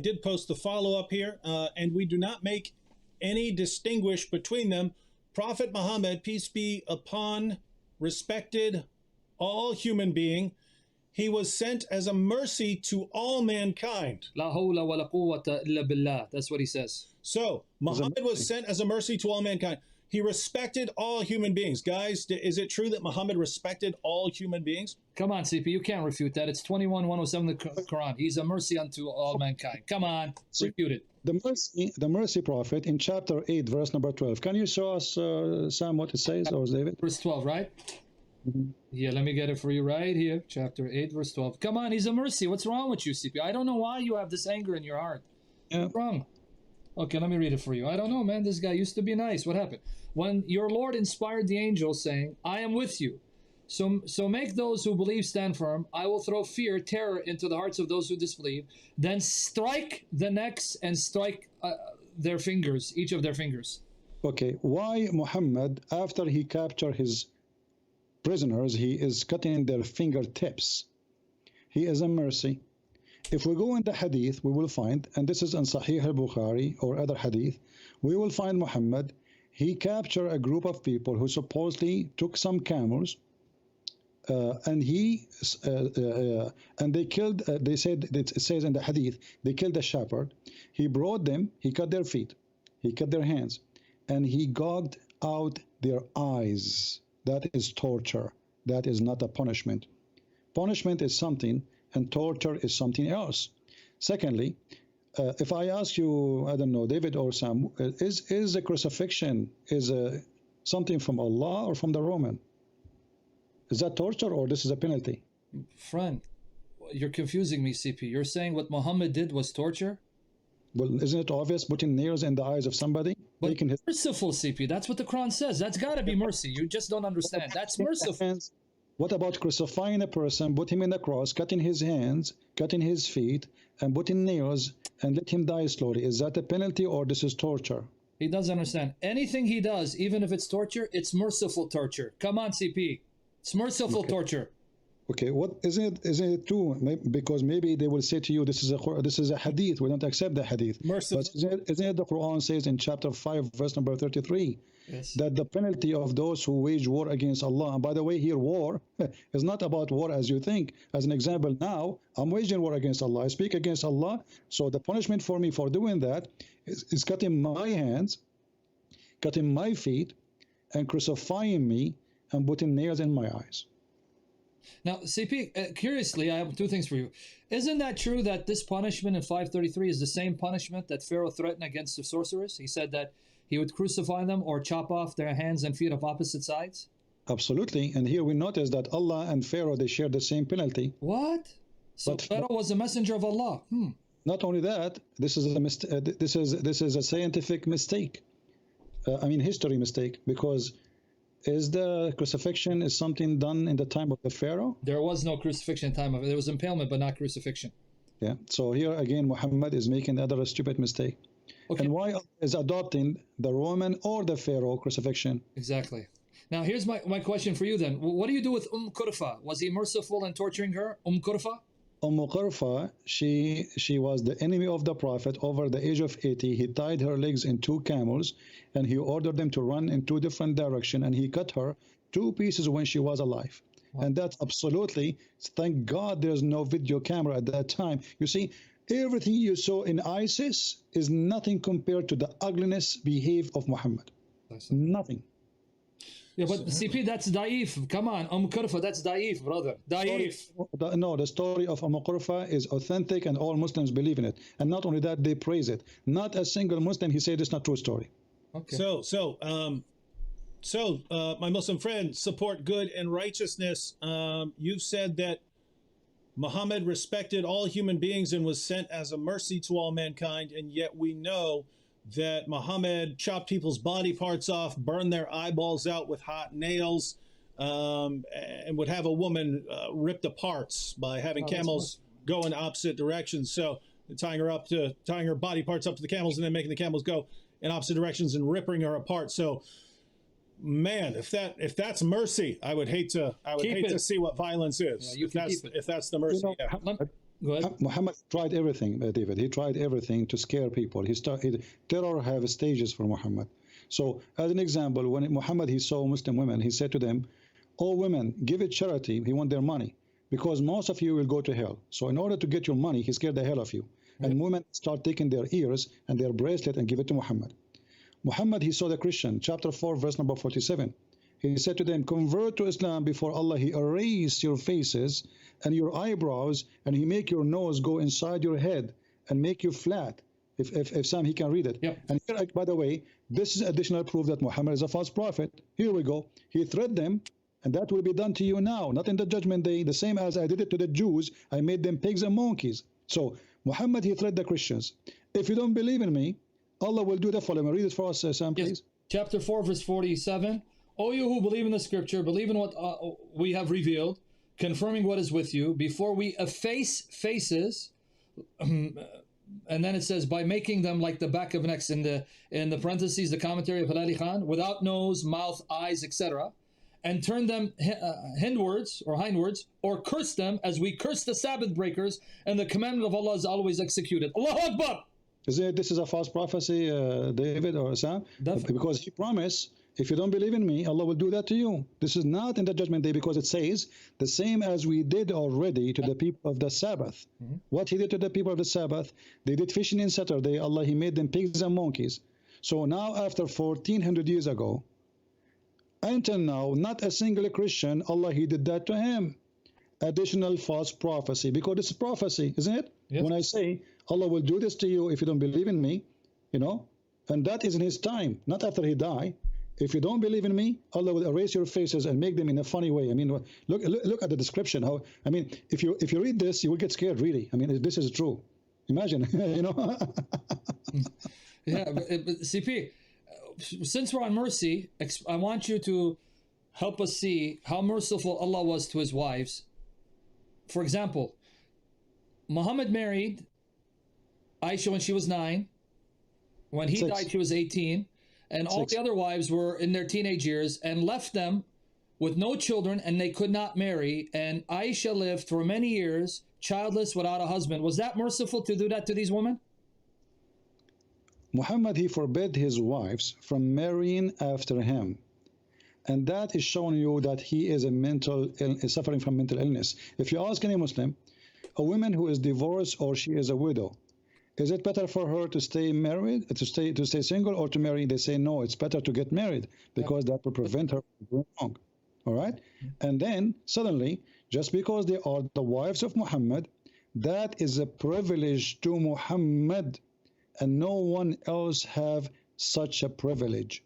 did post the follow-up here, and we do not make any distinguish between them. Prophet Muhammad, peace be upon, respected all human being. He was sent as a mercy to all mankind. La hawla wa la quwwata illa billah. That's what he says. So Muhammad was sent as a mercy to all mankind. He respected all human beings. Guys, is it true that Muhammad respected all human beings? Come on, CP, you can't refute that. It's 21:107 the Quran. He's a mercy unto all mankind. Come on, refute it. The mercy prophet in chapter 8, verse number 12. Can you show us, Sam, what it says, or David? Verse 12, right? Yeah, let me get it for you right here. Chapter 8, verse 12. Come on, he's a mercy. What's wrong with you, CP? I don't know why you have this anger in your heart. Yeah. What's wrong? Okay, let me read it for you. I don't know, man. This guy used to be nice. What happened? When your Lord inspired the angels, saying, I am with you. So make those who believe stand firm. I will throw fear, terror into the hearts of those who disbelieve. Then strike the necks and strike their fingers, each of their fingers. Okay, why Muhammad, after he captured his prisoners, he is cutting their fingertips? He is a mercy. If we go in the hadith, we will find, and this is in Sahih al-Bukhari or other hadith, we will find Muhammad, he captured a group of people who supposedly took some camels, and they killed, they said, it says in the hadith, they killed a shepherd. He brought them, he cut their feet, he cut their hands, and he gouged out their eyes. That is torture. That is not a punishment. Punishment is something, and torture is something else. Secondly, if I ask you, I don't know, David or Sam, is a crucifixion something from Allah or from the Roman? Is that torture or this is a penalty? Friend, you're confusing me, CP. You're saying what Muhammad did was torture? Well, isn't it obvious, putting nails in the eyes of somebody? But merciful, CP. That's what the Quran says. That's got to be mercy. You just don't understand. That's merciful. What about crucifying a person, put him in the cross, cutting his hands, cutting his feet, and putting nails, and let him die slowly? Is that a penalty or this is torture? He doesn't understand. Anything he does, even if it's torture, it's merciful torture. Come on, CP. It's merciful torture. Okay, what isn't it true? Because maybe they will say to you, this is a hadith. We don't accept the hadith. Merciful. But isn't it the Quran says in chapter 5, verse number 33, yes, that the penalty of those who wage war against Allah, and by the way, here war is not about war as you think. As an example, now I'm waging war against Allah. I speak against Allah. So the punishment for me for doing that is cutting my hands, cutting my feet, and crucifying me, and putting nails in my eyes. Now, CP, curiously, I have two things for you. Isn't that true that this punishment in 533 is the same punishment that Pharaoh threatened against the sorcerers? He said that he would crucify them or chop off their hands and feet of opposite sides? Absolutely. And here we notice that Allah and Pharaoh, they share the same penalty. What? So Pharaoh was a messenger of Allah. Not only that, this is a scientific mistake. History mistake, because is the crucifixion is something done in the time of the Pharaoh? There was no crucifixion in time of it. There was impalement, but not crucifixion. Yeah. So here again, Muhammad is making another stupid mistake. Okay. And why is adopting the Roman or the Pharaoh crucifixion? Exactly. Now here's my question for you then. What do you do with Qurfa? Was he merciful in torturing her? Qurfa? Qurfa, she was the enemy of the Prophet. Over the age of 80, he tied her legs in 2 camels, and he ordered them to run in 2 different directions, and he cut her 2 pieces when she was alive. Wow. And that's absolutely, thank God there's no video camera at that time. You see, everything you saw in ISIS is nothing compared to the ugliness behave of Muhammad. Nothing. Yeah, but CP, that's da'if. Come on, Qurfa, that's da'if, brother. Da'if. No, the story of Qurfa is authentic and all Muslims believe in it. And not only that, they praise it. Not a single Muslim, he said it's not true story. Okay. So, my Muslim friend, support good and righteousness. You've said that Muhammad respected all human beings and was sent as a mercy to all mankind, and yet we know that Muhammad chopped people's body parts off, burned their eyeballs out with hot nails, and would have a woman ripped apart by having camels go in opposite directions. So tying her body parts up to the camels and then making the camels go in opposite directions and ripping her apart. So, man, if that's mercy, I would hate to see what violence is. Yeah, if that's the mercy. Go ahead. Muhammad tried everything, David. He tried everything to scare people. Terror have stages for Muhammad. So, as an example, when Muhammad he saw Muslim women, he said to them, "Oh, women, give it charity." He want their money because most of you will go to hell. So, in order to get your money, he scared the hell of you. And women start taking their ears and their bracelet and give it to Muhammad. Muhammad he saw the Christian, chapter 4, verse number 47. He said to them, "Convert to Islam before Allah He erase your faces and your eyebrows, and He make your nose go inside your head and make you flat." If Sam he can read it. Yep. And here, by the way, this is additional proof that Muhammad is a false prophet. Here we go. He threatened them, and that will be done to you now, not in the judgment day. The same as I did it to the Jews, I made them pigs and monkeys. So Muhammad he threatened the Christians. If you don't believe in me, Allah will do the following. Read it for us, Sam, please. Yes. Chapter 4, verse 47. O you who believe in the scripture, believe in what we have revealed, confirming what is with you, before we efface faces, and then it says, by making them like the back of an X, in the parentheses, the commentary of Halali Khan, without nose, mouth, eyes, etc., and turn them hindwards, or curse them as we curse the Sabbath breakers, and the commandment of Allah is always executed. Allahu Akbar! This is a false prophecy, David or Sam? Definitely. Because he promised, if you don't believe in me, Allah will do that to you. This is not in the judgment day, because it says the same as we did already to the people of the Sabbath. What he did to the people of the Sabbath, they did fishing in Saturday. Allah, he made them pigs and monkeys. So now, after 1400 years ago, until now, not a single Christian, Allah, he did that to him. Additional false prophecy, because it's prophecy, isn't it? Yes. When I say Allah will do this to you if you don't believe in me, and that is in his time, not after he died. If you don't believe in me, Allah will erase your faces and make them in a funny way. I mean, look at the description. If you read this, you will get scared. Really, this is true. Imagine, Yeah, but CP, since we're on mercy, I want you to help us see how merciful Allah was to his wives. For example, Muhammad married Aisha when she was 9. When he 6. died, she was 18. And all 6. the other wives were in their teenage years, and left them with no children, and they could not marry. And Aisha lived for many years childless without a husband. Was that merciful to do that to these women? Muhammad, he forbid his wives from marrying after him. And that is showing you that he is suffering from mental illness. If you ask any Muslim, a woman who is divorced or she is a widow, is it better for her to stay married, to stay single, or to marry? They say no, it's better to get married, because that will prevent her from doing wrong. All right? And then suddenly, just because they are the wives of Muhammad, that is a privilege to Muhammad, and no one else have such a privilege.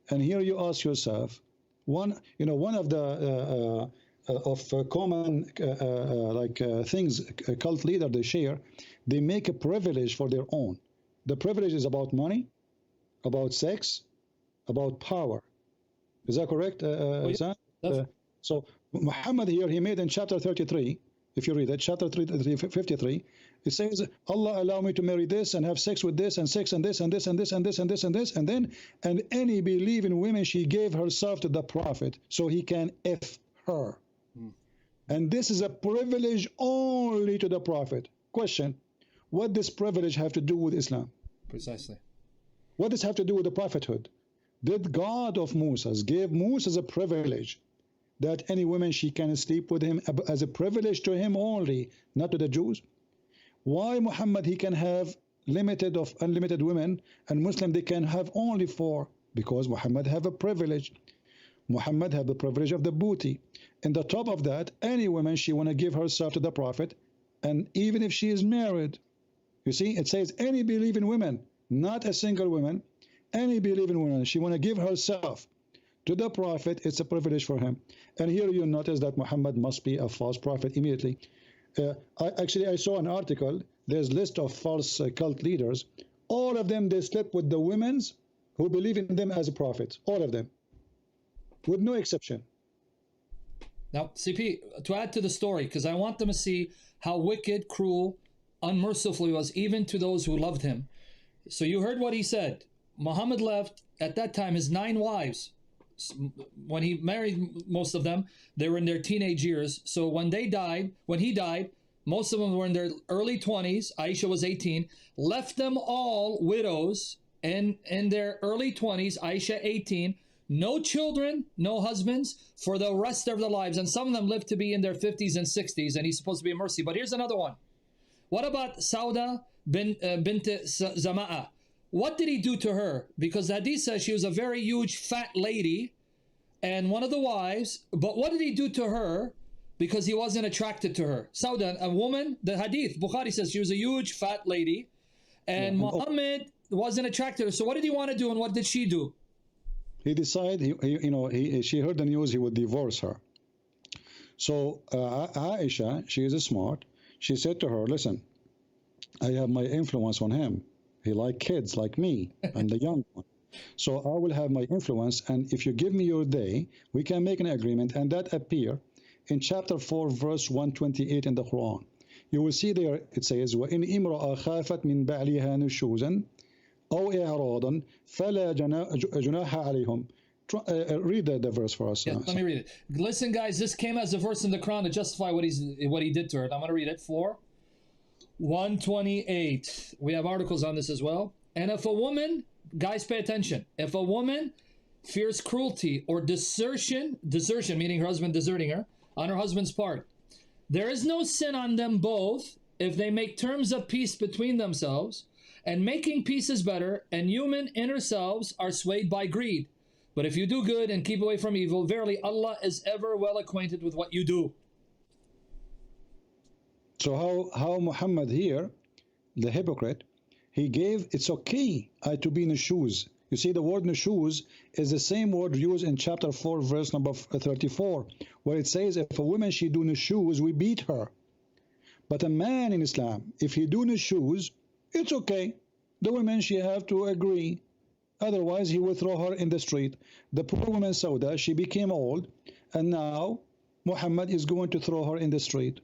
And here you ask yourself, one of the common things cult leader they share, they make a privilege for their own. The privilege is about money, about sex, about power. Is that correct, Sam? So Muhammad here, he made in chapter 33, if you read it, chapter 53, it says, Allah allow me to marry this and have sex with this and sex and this and this and this and this and this and this, and any believing women, she gave herself to the Prophet so he can F her. And this is a privilege only to the Prophet. Question, what does privilege have to do with Islam? Precisely. What does it have to do with the prophethood? Did God of Moses give Moses a privilege that any woman, she can sleep with him as a privilege to him only, not to the Jews? Why Muhammad, he can have unlimited women, and Muslim, they can have only 4? Because Muhammad have a privilege. Muhammad have the privilege of the booty. And the top of that, any woman, she want to give herself to the Prophet, and even if she is married, you see, it says any believing woman, not a single woman, any believing woman, she want to give herself to the Prophet, it's a privilege for him. And here you notice that Muhammad must be a false prophet immediately. I saw an article, there's a list of false cult leaders. All of them, they slept with the women who believe in them as a prophet. All of them, with no exception. Now, CP, to add to the story, because I want them to see how wicked, cruel, unmerciful he was, even to those who loved him. So you heard what he said. Muhammad left, at that time, his 9 wives. When he married most of them, they were in their teenage years. So when he died, most of them were in their early 20s. Aisha was 18. Left them all widows and in their early 20s. Aisha 18. No children, no husbands for the rest of their lives. And some of them lived to be in their 50s and 60s. And he's supposed to be a mercy. But here's another one. What about Sauda bint Zama'a? What did he do to her? Because the hadith says she was a very huge fat lady and one of the wives. But what did he do to her? Because he wasn't attracted to her. Sauda, a woman, the hadith, Bukhari says she was a huge fat lady. And Muhammad wasn't attracted to her. So what did he want to do and what did she do? He decided, she heard the news he would divorce her. So Aisha, she is smart. She said to her, listen, I have my influence on him. He like kids like me and the young one. So I will have my influence. And if you give me your day, we can make an agreement. And that appear in chapter 4, verse 128 in the Quran. You will see there, it says, وَإِنْ إِمْرَأَ خَافَتْ مِنْ بَعْلِهَا نُشُوزًا أو إعراضا فلا جناح عليهم. Read the verse for us. Yeah, let me read it. Listen, guys, this came as a verse in the Quran to justify what he did to her. I'm going to read it. 128. We have articles on this as well. And if a woman, guys, pay attention. If a woman fears cruelty or desertion meaning her husband deserting her, on her husband's part, there is no sin on them both if they make terms of peace between themselves. And making peace is better, and human inner selves are swayed by greed. But if you do good and keep away from evil, verily Allah is ever well acquainted with what you do. So how Muhammad here, the hypocrite, he gave, it's okay to be nushuz. You see, the word nushuz is the same word used in chapter 4, verse number 34, where it says, if a woman she do nushuz, we beat her. But a man in Islam, if he do nushuz, it's okay. The women, she have to agree. Otherwise, he will throw her in the street. The poor woman Sauda, she became old, and now Muhammad is going to throw her in the street.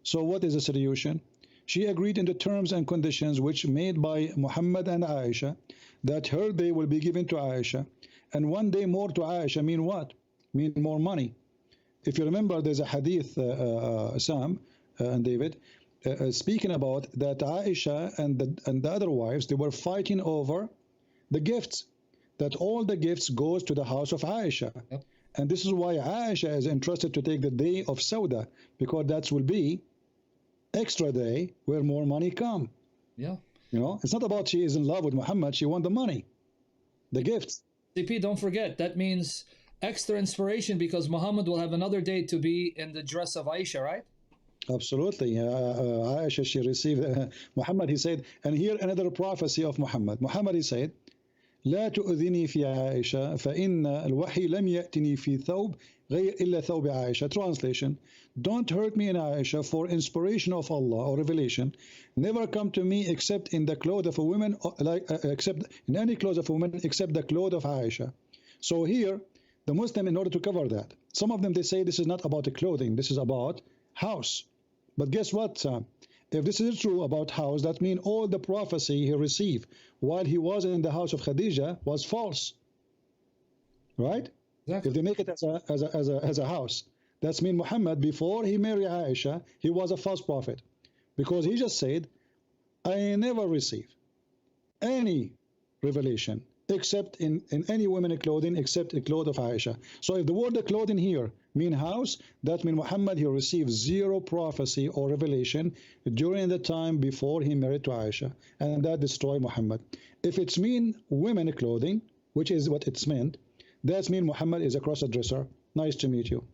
So what is the solution? She agreed in the terms and conditions which made by Muhammad and Aisha, that her day will be given to Aisha. And one day more to Aisha mean what? Mean more money. If you remember, there's a hadith, Sam and David, speaking about that Aisha and the other wives, they were fighting over the gifts, that all the gifts goes to the house of Aisha. Yep. And this is why Aisha is entrusted to take the day of Sauda, because that will be extra day where more money come. Yeah. You know, it's not about she is in love with Muhammad, she want the money, the gifts. CP, don't forget, that means extra inspiration because Muhammad will have another day to be in the dress of Aisha, right? Absolutely. Aisha, she received Muhammad, he said, and here another prophecy of Muhammad. Muhammad, he said, لا تؤذني في عائشة فإن الوحي لم يأتني في ثوب غير إلا ثوب عائشة. Translation, don't hurt me in Aisha, for inspiration of Allah or revelation never come to me except in the clothes of a woman, except in any clothes of a woman except the clothes of Aisha. So here, the Muslim, in order to cover that, some of them, they say this is not about the clothing, this is about house. But guess what, Sam? If this is true about house, that means all the prophecy he received while he was in the house of Khadija was false, right? Exactly. If they make it as a house, that's mean Muhammad, before he married Aisha, he was a false prophet, because he just said, I never received any revelation except in any woman clothing except the clothes of Aisha. So if the word clothing here mean house, that means Muhammad, he received zero prophecy or revelation during the time before he married to Aisha, and that destroyed Muhammad. If it's mean women clothing, which is what it's meant, that means Muhammad is a cross-dresser. Nice to meet you.